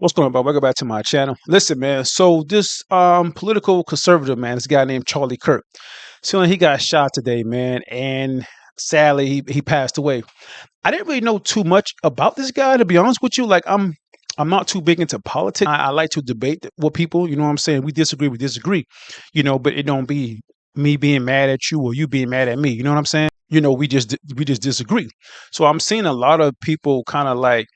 What's going on, bro? Welcome back to my channel. Listen, man. So this political conservative man, this guy named Charlie Kirk. So he got shot today, man, and sadly he passed away. I didn't really know too much about this guy, to be honest with you. Like I'm not too big into politics. I like to debate with people. You know what I'm saying? We disagree. But it don't be me being mad at you or you being mad at me. You know what I'm saying? We just disagree. So I'm seeing a lot of people kind of like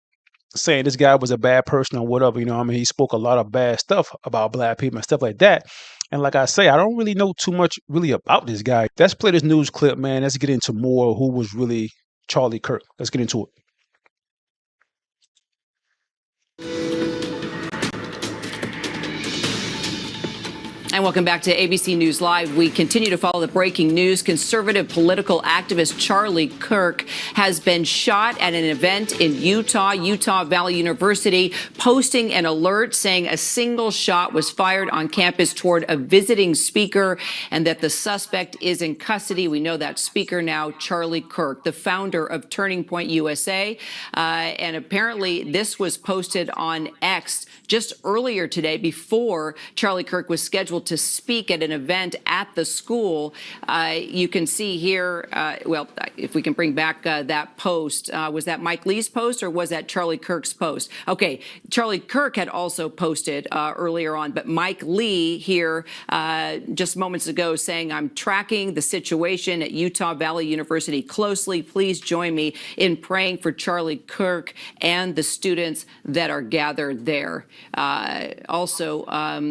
saying this guy was a bad person or whatever. He spoke a lot of bad stuff about black people and stuff like that. And like I say, I don't really know too much really about this guy. Let's play this news clip, man. Let's get into more who was really Charlie Kirk. Let's get into it. And welcome back to ABC News Live. We continue to follow the breaking news. Conservative political activist Charlie Kirk has been shot at an event in Utah Valley University, posting an alert saying a single shot was fired on campus toward a visiting speaker and that the suspect is in custody. We know that speaker now, Charlie Kirk, the founder of Turning Point USA. And apparently this was posted on X just earlier today before Charlie Kirk was scheduled to speak at an event at the school. You can see here, if we can bring back that post, was that Mike Lee's post or was that Charlie Kirk's post? Okay, Charlie Kirk had also posted earlier on, but Mike Lee here just moments ago saying, I'm tracking the situation at Utah Valley University closely. Please join me in praying for Charlie Kirk and the students that are gathered there. Also,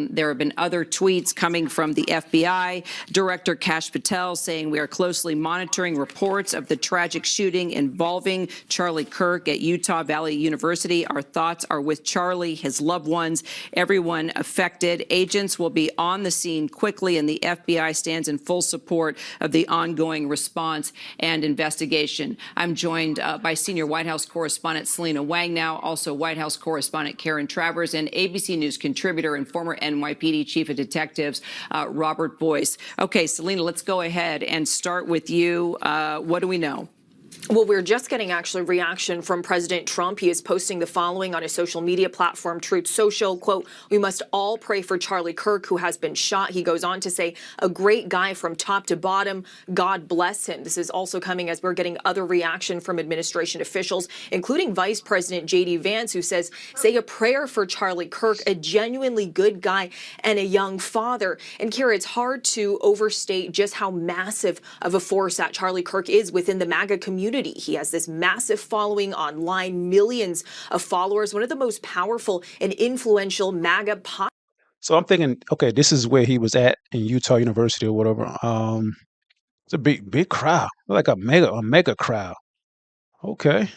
there have been other tweets coming from the FBI. Director Kash Patel saying we are closely monitoring reports of the tragic shooting involving Charlie Kirk at Utah Valley University. Our thoughts are with Charlie, his loved ones, everyone affected. Agents will be on the scene quickly, and the FBI stands in full support of the ongoing response and investigation. I'm joined by senior White House correspondent Selena Wang now, also White House correspondent Karen Travers, and ABC News contributor and former NYPD chief of detectives Robert Boyce. Okay, Selena, let's go ahead and start with you. What do we know? Well, we're just getting actually reaction from President Trump. He is posting the following on his social media platform, Truth Social. Quote, we must all pray for Charlie Kirk, who has been shot. He goes on to say, a great guy from top to bottom. God bless him. This is also coming as we're getting other reaction from administration officials, including Vice President J.D. Vance, who says, say a prayer for Charlie Kirk, a genuinely good guy and a young father. And Kira, it's hard to overstate just how massive of a force that Charlie Kirk is within the MAGA community. He has this massive following online, millions of followers, one of the most powerful and influential MAGA podcasts. So I'm thinking, okay, this is where he was at in Utah University or whatever. It's a big crowd, like a mega crowd. Okay.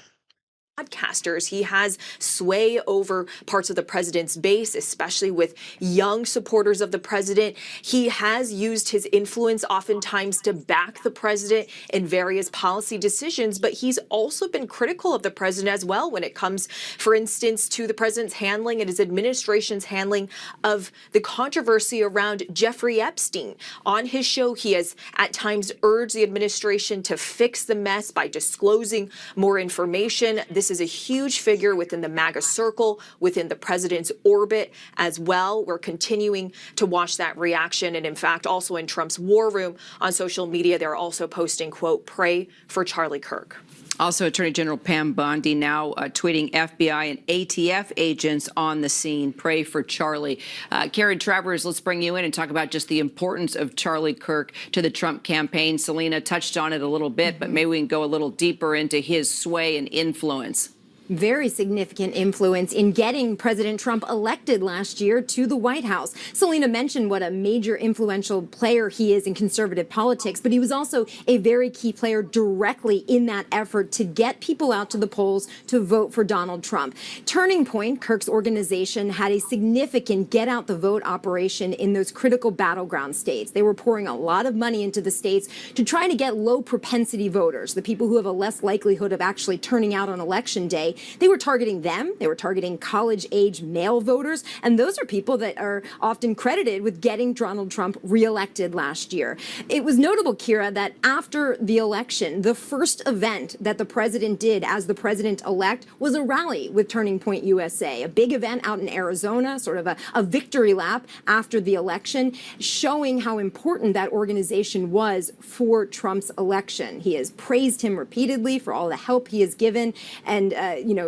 Podcasters. He has sway over parts of the president's base, especially with young supporters of the president. He has used his influence oftentimes to back the president in various policy decisions, but he's also been critical of the president as well when it comes, for instance, to the president's handling and his administration's handling of the controversy around Jeffrey Epstein. On his show, he has at times urged the administration to fix the mess by disclosing more information. This is a huge figure within the MAGA circle, within the president's orbit as well. We're continuing to watch that reaction. And in fact, also in Trump's war room on social media, they're also posting, quote, pray for Charlie Kirk. Also, Attorney General Pam Bondi now tweeting FBI and ATF agents on the scene. Pray for Charlie. Karen Travers, let's bring you in and talk about just the importance of Charlie Kirk to the Trump campaign. Selena touched on it a little bit, but maybe we can go a little deeper into his sway and influence. Very significant influence in getting President Trump elected last year to the White House. Selena mentioned what a major influential player he is in conservative politics, but he was also a very key player directly in that effort to get people out to the polls to vote for Donald Trump. Turning Point, Kirk's organization, had a significant get out the vote operation in those critical battleground states. They were pouring a lot of money into the states to try to get low propensity voters, the people who have a less likelihood of actually turning out on election day, they were targeting them. They were targeting college-age male voters. And those are people that are often credited with getting Donald Trump reelected last year. It was notable, Kira, that after the election, the first event that the president did as the president-elect was a rally with Turning Point USA, a big event out in Arizona, sort of a victory lap after the election, showing how important that organization was for Trump's election. He has praised him repeatedly for all the help he has given, and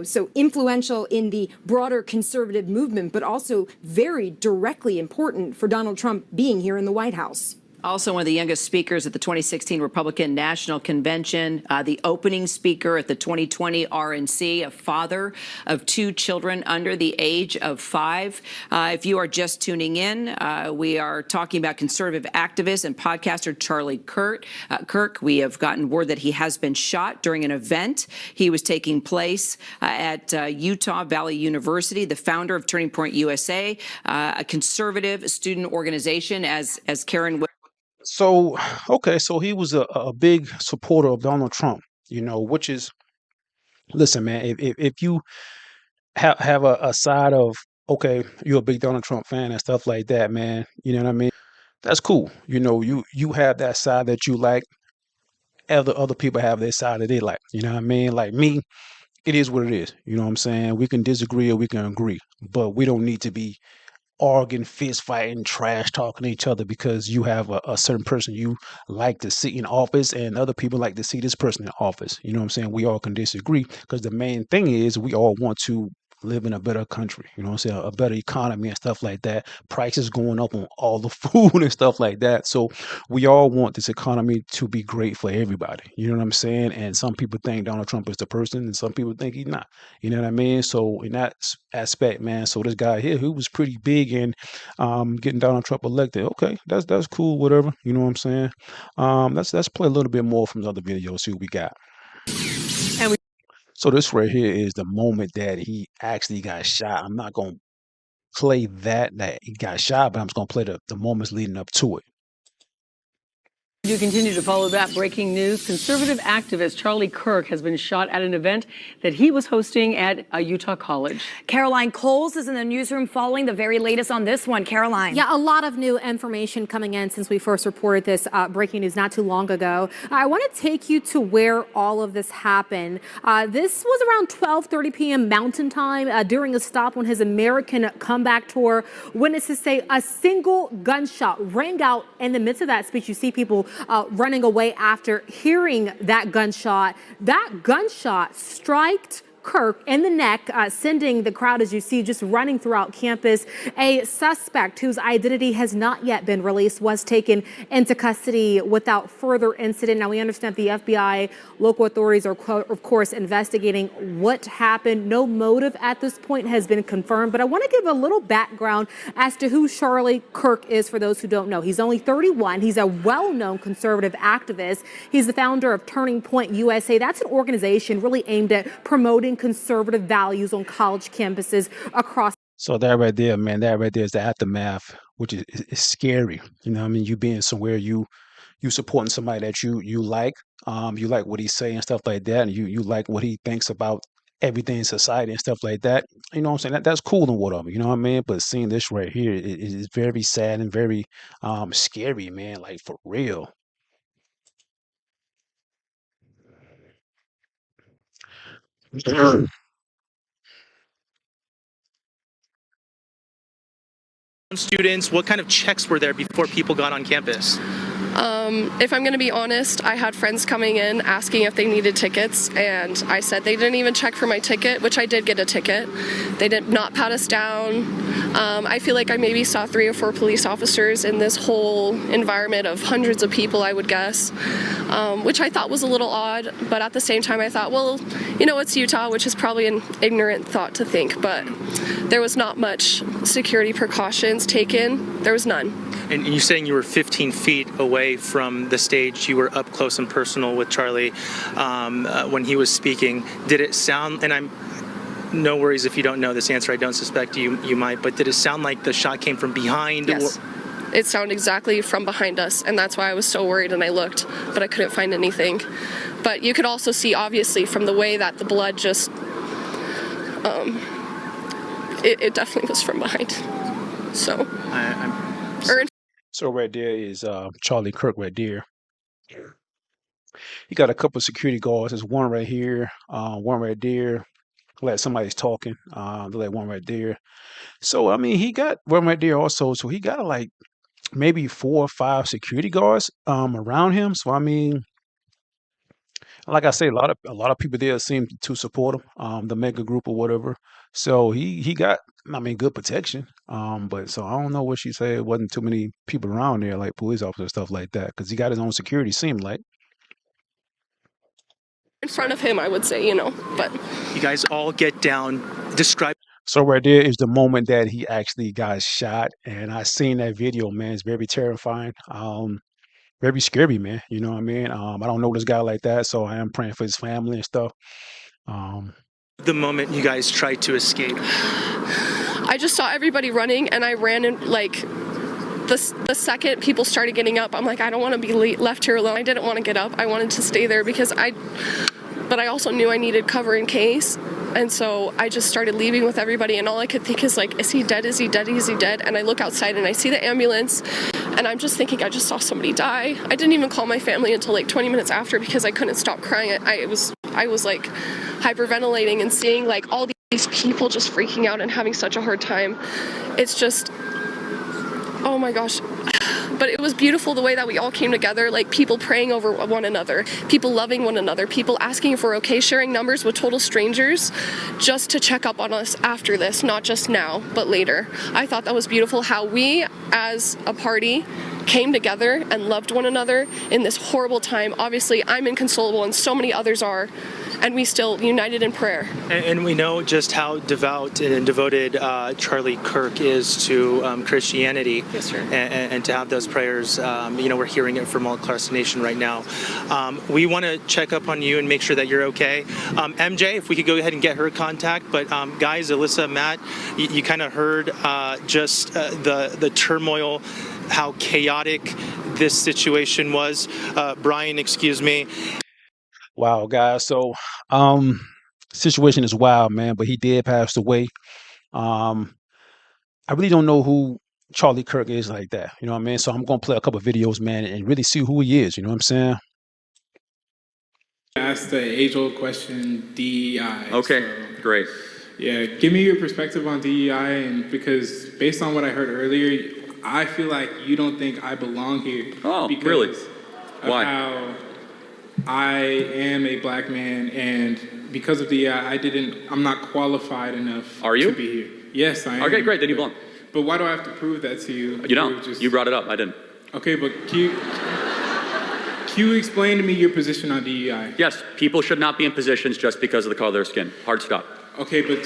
so influential in the broader conservative movement, but also very directly important for Donald Trump being here in the White House. Also one of the youngest speakers at the 2016 Republican National Convention, the opening speaker at the 2020 RNC, a father of 2 children under the age of 5. If you are just tuning in, we are talking about conservative activist and podcaster Charlie Kirk. We have gotten word that he has been shot during an event. He was taking place at Utah Valley University, the founder of Turning Point USA, a conservative student organization, as Karen. So, okay, so he was a big supporter of Donald Trump, which is, listen, man, if you have a side of, okay, you're a big Donald Trump fan and stuff like that, man, you know what I mean? That's cool. You have that side that you like. Other people have their side that they like, you know what I mean? Like me, it is what it is. You know what I'm saying? We can disagree or we can agree, but we don't need to be arguing, fist fighting, trash talking to each other because you have a certain person you like to see in office and other people like to see this person in office. You know what I'm saying? We all can disagree because the main thing is we all want to live in a better country, you know what I'm saying? A better economy and stuff like that. Prices going up on all the food and stuff like that. So we all want this economy to be great for everybody. You know what I'm saying? And some people think Donald Trump is the person and some people think he's not. You know what I mean? So in that aspect, man, so this guy here who was pretty big in getting Donald Trump elected. Okay, that's cool, whatever. You know what I'm saying? Let's play a little bit more from the other videos, see what we got. So this right here is the moment that he actually got shot. I'm not going to play that he got shot, but I'm just going to play the moments leading up to it. You continue to follow that breaking news. Conservative activist Charlie Kirk has been shot at an event that he was hosting at a Utah college. Caroline Coles is in the newsroom following the very latest on this one. Caroline. Yeah, a lot of new information coming in since we first reported this breaking news not too long ago. I want to take you to where all of this happened. This was around 12:30 p.m. Mountain Time during a stop on his American comeback tour. Witnesses say a single gunshot rang out in the midst of that speech. You see people running away after hearing that gunshot. That gunshot striked Kirk in the neck, sending the crowd, as you see, just running throughout campus. A suspect whose identity has not yet been released was taken into custody without further incident. Now, we understand the FBI, local authorities are, of course, investigating what happened. No motive at this point has been confirmed, but I want to give a little background as to who Charlie Kirk is for those who don't know. He's only 31. He's a well-known conservative activist. He's the founder of Turning Point USA. That's an organization really aimed at promoting conservative values on college campuses across. So that right there, man, that right there is the aftermath, which is scary. You know what I mean? You being somewhere, you supporting somebody that you like what he's saying and stuff like that, and you like what he thinks about everything in society and stuff like that. You know what I'm saying? That's cool and whatever, you know what I mean? But seeing this right here is very sad and very scary, man, like for real. Students, what kind of checks were there before people got on campus? If I'm going to be honest, I had friends coming in asking if they needed tickets, and I said they didn't even check for my ticket, which I did get a ticket. They did not pat us down. I feel like I maybe saw 3 or 4 police officers in this whole environment of hundreds of people, I would guess, which I thought was a little odd, but at the same time I thought, well, it's Utah, which is probably an ignorant thought to think, but there was not much security precautions taken. There was none. And you're saying you were 15 feet away from the stage. You were up close and personal with Charlie when he was speaking. Did it sound, and I'm no worries if you don't know this answer, I don't suspect you might, but did it sound like the shot came from behind? Yes. It sounded exactly from behind us, and that's why I was so worried, and I looked, but I couldn't find anything. But you could also see, obviously, from the way that the blood just it definitely was from behind. So, So right there is Charlie Kirk right there. He got a couple of security guards. There's one right here, one right there. Like somebody's talking. Like one right there. So I mean, he got one right there also. So he got like maybe 4 or 5 security guards around him. So I mean, like I say, a lot of people there seem to support him, the mega group or whatever. So he got, I mean, good protection. But so I don't know what she said. It wasn't too many people around there, like police officers, stuff like that, because he got his own security. Seemed like. in front of him, I would say, but You guys all get down. Describe. So right there is the moment that he actually got shot, and I seen that video, man. It's very terrifying. Very scary, man. You know what I mean? I don't know this guy like that, so I am praying for his family and stuff. The moment you guys tried to escape. I just saw everybody running, and I ran in, like, the second people started getting up, I'm like, I don't want to be left here alone. I didn't want to get up. I wanted to stay there but I also knew I needed cover in case. And so I just started leaving with everybody, and all I could think is like, is he dead? Is he dead? Is he dead? And I look outside and I see the ambulance, and I'm just thinking, I just saw somebody die. I didn't even call my family until like 20 minutes after because I couldn't stop crying. I was like hyperventilating and seeing like all these people just freaking out and having such a hard time. It's just, oh my gosh. But it was beautiful the way that we all came together, like people praying over one another, people loving one another, people asking if we're okay, sharing numbers with total strangers just to check up on us after this, not just now, but later. I thought that was beautiful how we as a party came together and loved one another in this horrible time. Obviously, I'm inconsolable and so many others are, and we still united in prayer. And we know just how devout and devoted Charlie Kirk is to Christianity. Yes, sir. And to have those prayers, we're hearing it from all across the nation right now. We want to check up on you and make sure that you're okay. MJ, if we could go ahead and get her contact. But guys, Alyssa, Matt, you kind of heard just the turmoil, how chaotic this situation was. Brian, excuse me. Wow, guys. So, situation is wild, man. But he did pass away. I really don't know who Charlie Kirk is like that. You know what I mean? So I'm gonna play a couple of videos, man, and really see who he is. You know what I'm saying? Ask the age-old question, DEI. Okay, so, great. Yeah, give me your perspective on DEI, and because based on what I heard earlier, I feel like you don't think I belong here. Oh, because really? Of Why? how I am a black man, and because of DEI, I'm not qualified enough Are you? to be here. Yes, I am. Okay, great, then you belong. But why do I have to prove that to you? You don't. You brought it up, I didn't. Okay, but can you explain to me your position on DEI? Yes, people should not be in positions just because of the color of their skin. Hard stop. Okay, but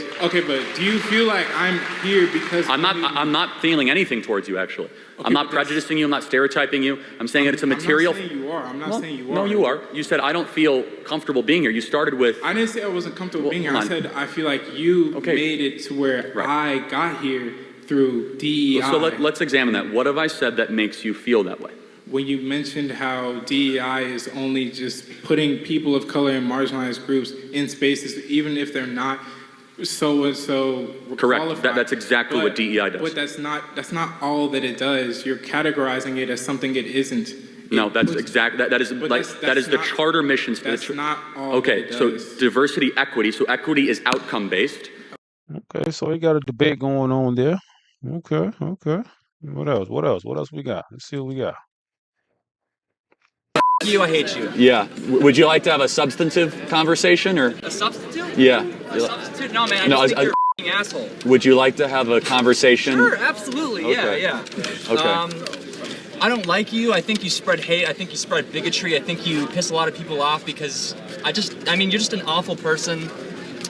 do you feel like I'm here because I'm not feeling anything towards you, actually. Okay, I'm not prejudicing you, I'm not stereotyping you. I'm saying that it's a material. I'm not saying you are. I'm not saying you are. No, you are. You said I don't feel comfortable being here. You started with. I didn't say I wasn't comfortable being here. I said I feel like you made it to where I got here through DEI. So let's examine that. What have I said that makes you feel that way? When you mentioned how DEI is only just putting people of color and marginalized groups in spaces, even if they're not so correct. Qualified. That's exactly what DEI does. But that's not all that it does. You're categorizing it as something it isn't. No, that's exactly that is the charter missions. That's not all. Okay, so diversity, equity. So equity is outcome based. Okay, so we got a debate going on there. Okay. What else we got? Let's see what we got. You, I hate you. Yeah. Would you like to have a substantive conversation or? A substitute? Yeah. A substitute? No, man. I just think you're a asshole. Would you like to have a conversation? Sure, absolutely. Okay. Yeah. Okay. I don't like you. I think you spread hate. I think you spread bigotry. I think you piss a lot of people off because you're just an awful person.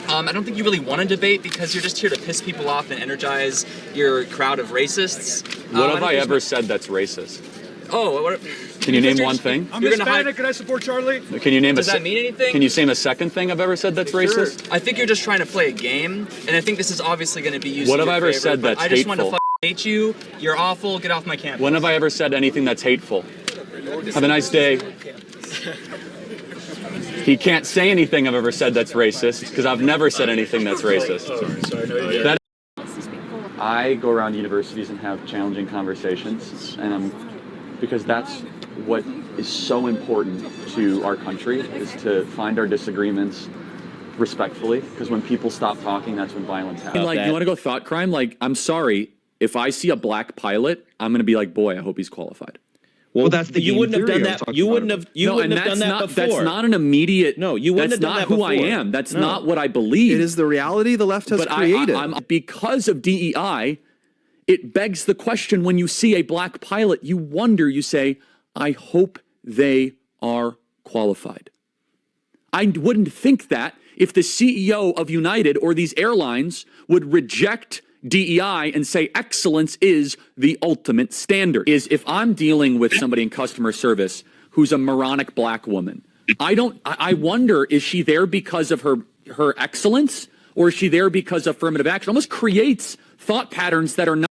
I don't think you really want to debate because you're just here to piss people off and energize your crowd of racists. What have I ever said that's racist? Oh, what? Can you name one thing? I'm Hispanic. Can I support Charlie? Can you name Does that mean anything? Can you name a second thing I've ever said that's racist? Sure. I think you're just trying to play a game, and I think this is obviously going to be used. What have I ever favor, said that's I just hateful? want to hate you. You're awful. Get off my campus. When have I ever said anything that's hateful? Have a nice day. He can't say anything I've ever said that's racist because I've never said anything that's racist. That I go around universities and have challenging conversations, and because that's what is so important to our country, is to find our disagreements respectfully, because when people stop talking, that's when violence happens. Like, you want to go thought crime? Like, I'm sorry, if I see a black pilot, I'm going to be like, boy, I hope he's qualified. Well, that's the you wouldn't have done that. You wouldn't have. You wouldn't have done that before. That's not an immediate. No, you wouldn't have done that before. That's not who I am. That's not what I believe. It is the reality the left has created. Because of DEI, it begs the question: when you see a black pilot, you wonder. You say, "I hope they are qualified." I wouldn't think that if the CEO of United or these airlines would reject DEI and say excellence is the ultimate standard. Is if I'm dealing with somebody in customer service who's a moronic black woman, I wonder, is she there because of her excellence, or is she there because of affirmative action? It almost creates thought patterns that are not.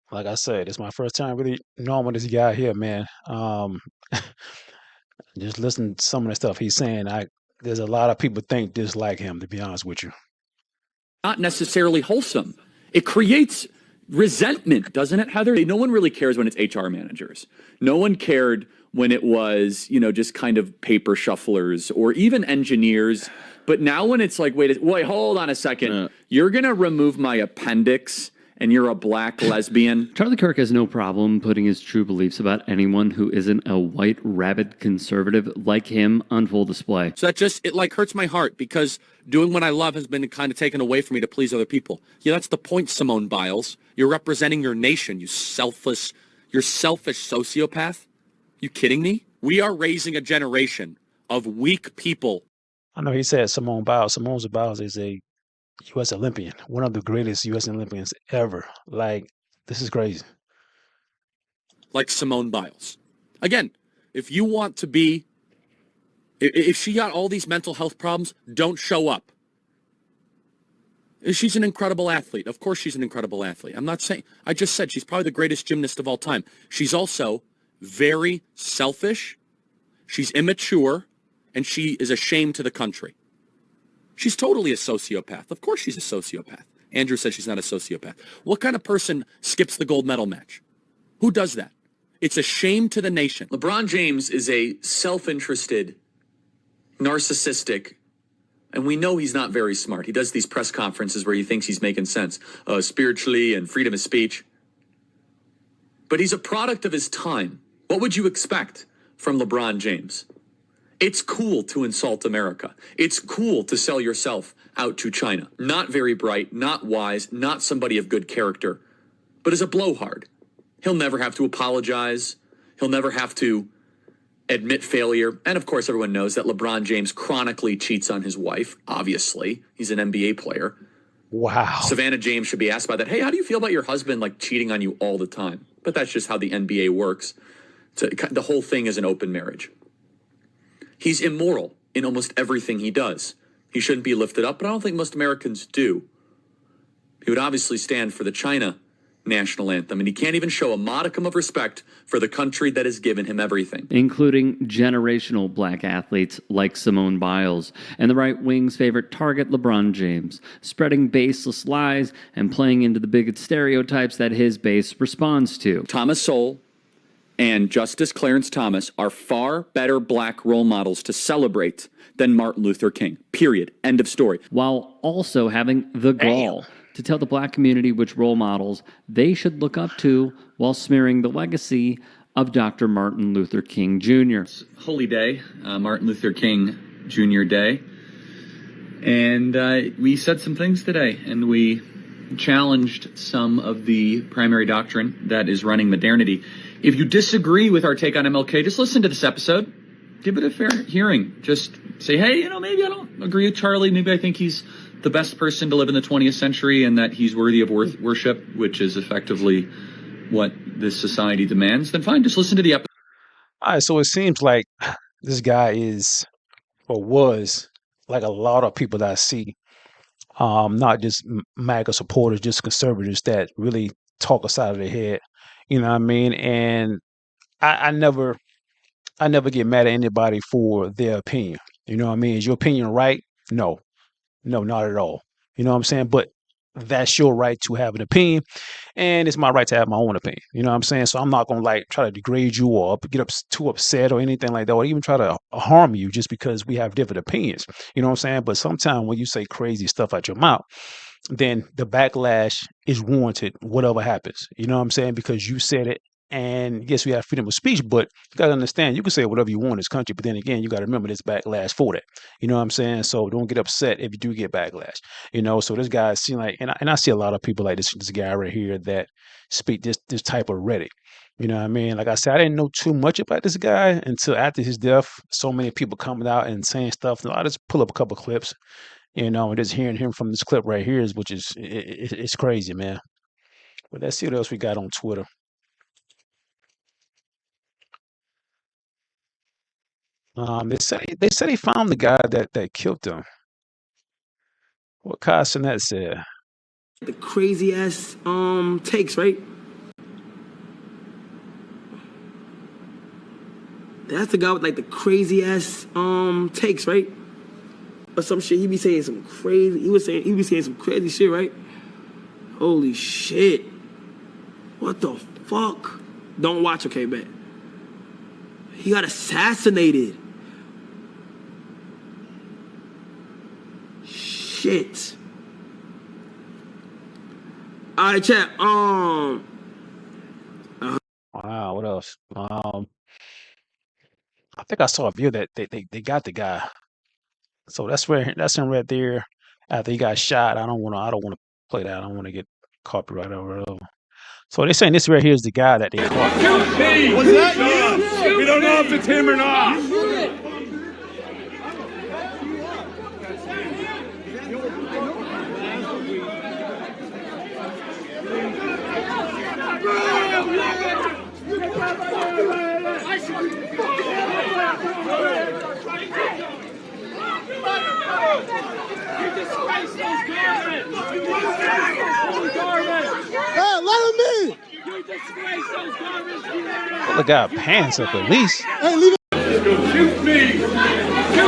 Like I said, it's my first time really knowing this guy here, man. Just listen to some of the stuff he's saying. There's a lot of people think just like him, to be honest with you. Not necessarily wholesome. It creates resentment, doesn't it, Heather? No one really cares when it's HR managers. No one cared when it was, just kind of paper shufflers or even engineers. But now when it's like, wait, hold on a second. You're going to remove my appendix and you're a black lesbian. Charlie Kirk has no problem putting his true beliefs about anyone who isn't a white, rabid conservative like him on full display. So that it hurts my heart, because doing what I love has been kind of taken away from me to please other people. Yeah, that's the point, Simone Biles. You're representing your nation, you selfish sociopath. You kidding me? We are raising a generation of weak people. I know he said Simone Biles. Simone Biles is a U.S. Olympian, one of the greatest U.S. Olympians ever. Like, this is crazy. Like Simone Biles. Again, if you want to be, if she got all these mental health problems, don't show up. She's an incredible athlete. Of course she's an incredible athlete. I'm not saying, I just said she's probably the greatest gymnast of all time. She's also very selfish, she's immature, and she is a shame to the country. She's totally a sociopath. Of course she's a sociopath. Andrew says she's not a sociopath. What kind of person skips the gold medal match? Who does that? It's a shame to the nation. LeBron James is a self-interested, narcissistic, and we know he's not very smart. He does these press conferences where he thinks he's making sense spiritually and freedom of speech. But he's a product of his time. What would you expect from LeBron James? It's cool to insult America. It's cool to sell yourself out to China. Not very bright, not wise, not somebody of good character, but is a blowhard. He'll never have to apologize. He'll never have to admit failure. And of course, everyone knows that LeBron James chronically cheats on his wife. Obviously, he's an NBA player. Wow. Savannah James should be asked about that. Hey, how do you feel about your husband cheating on you all the time? But that's just how the NBA works. The whole thing is an open marriage. He's immoral in almost everything he does. He shouldn't be lifted up, but I don't think most Americans do. He would obviously stand for the China national anthem, and he can't even show a modicum of respect for the country that has given him everything. Including generational black athletes like Simone Biles and the right wing's favorite target, LeBron James, spreading baseless lies and playing into the bigot stereotypes that his base responds to. Thomas Sowell and Justice Clarence Thomas are far better black role models to celebrate than Martin Luther King. Period. End of story. While also having the gall to tell the black community which role models they should look up to while smearing the legacy of Dr. Martin Luther King Jr. Holy day, Martin Luther King Jr. Day. And we said some things today, and we challenged some of the primary doctrine that is running modernity. If you disagree with our take on MLK, just listen to this episode. Give it a fair hearing. Just say, hey, maybe I don't agree with Charlie. Maybe I think he's the best person to live in the 20th century and that he's worthy of worship, which is effectively what this society demands. Then fine, just listen to the episode. All right, so it seems like this guy is, or was, like a lot of people that I see, not just MAGA supporters, just conservatives that really talk us out of their head. You know what I mean? And I never get mad at anybody for their opinion. You know what I mean? Is your opinion right? No, no, not at all. You know what I'm saying? But that's your right to have an opinion, and it's my right to have my own opinion. You know what I'm saying? So I'm not gonna like try to degrade you or get too upset or anything like that, or even try to harm you just because we have different opinions. You know what I'm saying? But sometimes when you say crazy stuff out your mouth, then the backlash is warranted, whatever happens. You know what I'm saying? Because you said it. And yes, we have freedom of speech, but you got to understand, you can say whatever you want in this country, but then again, you got to remember this backlash for that. You know what I'm saying? So don't get upset if you do get backlash. You know, so this guy seems like, and I see a lot of people like this guy right here that speak this type of rhetoric. You know what I mean? Like I said, I didn't know too much about this guy until after his death. So many people coming out and saying stuff. I just pull up a couple clips, you know, and just hearing him from this clip right here is, which is, it's crazy, man. But let's see what else we got on Twitter. They said they found the guy that killed him. What Kai Cenat said. The crazy ass takes, right? That's the guy with like the crazy ass takes, right? Or some shit. He be saying some crazy. He be saying some crazy shit, right? Holy shit! What the fuck? Don't watch, okay, bet. He got assassinated. Shit. All right, chat. Wow, what else? I think I saw a video that they got the guy. So that's him right there. After he got shot, I don't want to play that. I don't want to get copyright over it. So they're saying this right here is the guy that they caught. Was that you? We don't know if it's him or not. Hey, let him in! Well, the guy pants up at least. Hey, leave it. Shoot me!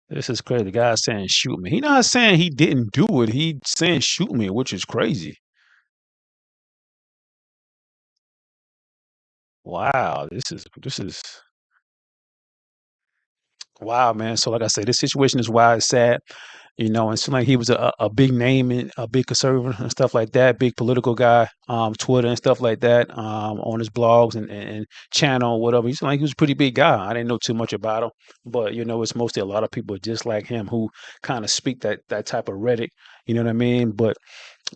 This is crazy. The guy saying shoot me. He not saying he didn't do it. He saying shoot me, which is crazy. Wow, this is wow, man. So like I said, this situation is wild, sad. You know, and it seemed like he was a big name and a big conservative and stuff like that, big political guy, Twitter and stuff like that, on his blogs and channel, whatever. He seemed like he was a pretty big guy. I didn't know too much about him, but you know, it's mostly a lot of people just like him who kind of speak that type of rhetoric. You know what I mean? But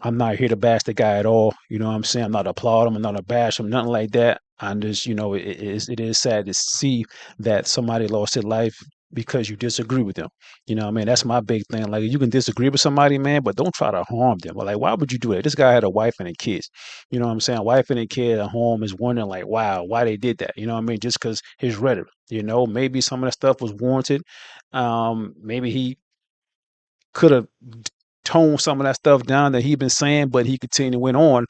I'm not here to bash the guy at all. You know what I'm saying? I'm not applaud him. I'm not to bash him. Nothing like that. I'm just, you know, it is sad to see that somebody lost their life because you disagree with them. You know what I mean? That's my big thing. Like, you can disagree with somebody, man, but don't try to harm them. Like, why would you do that? This guy had a wife and a kids. You know what I'm saying? A wife and a kid at home is wondering, like, wow, why they did that. You know what I mean? Just because his rhetoric. You know, maybe some of that stuff was warranted. Maybe he could have tone some of that stuff down that he been saying, but he continued went on.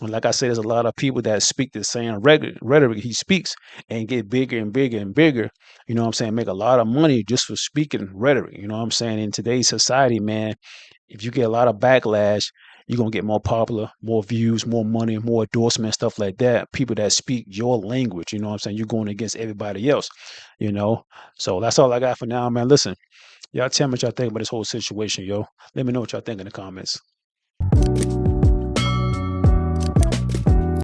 And like I said, there's a lot of people that speak the same rhetoric he speaks and get bigger and bigger and bigger. You know what I'm saying? Make a lot of money just for speaking rhetoric. You know what I'm saying? In today's society, man, if you get a lot of backlash, you're going to get more popular, more views, more money, more endorsement, stuff like that. People that speak your language, you know what I'm saying? You're going against everybody else, you know? So that's all I got for now, man. Listen, y'all tell me what y'all think about this whole situation, yo. Let me know what y'all think in the comments.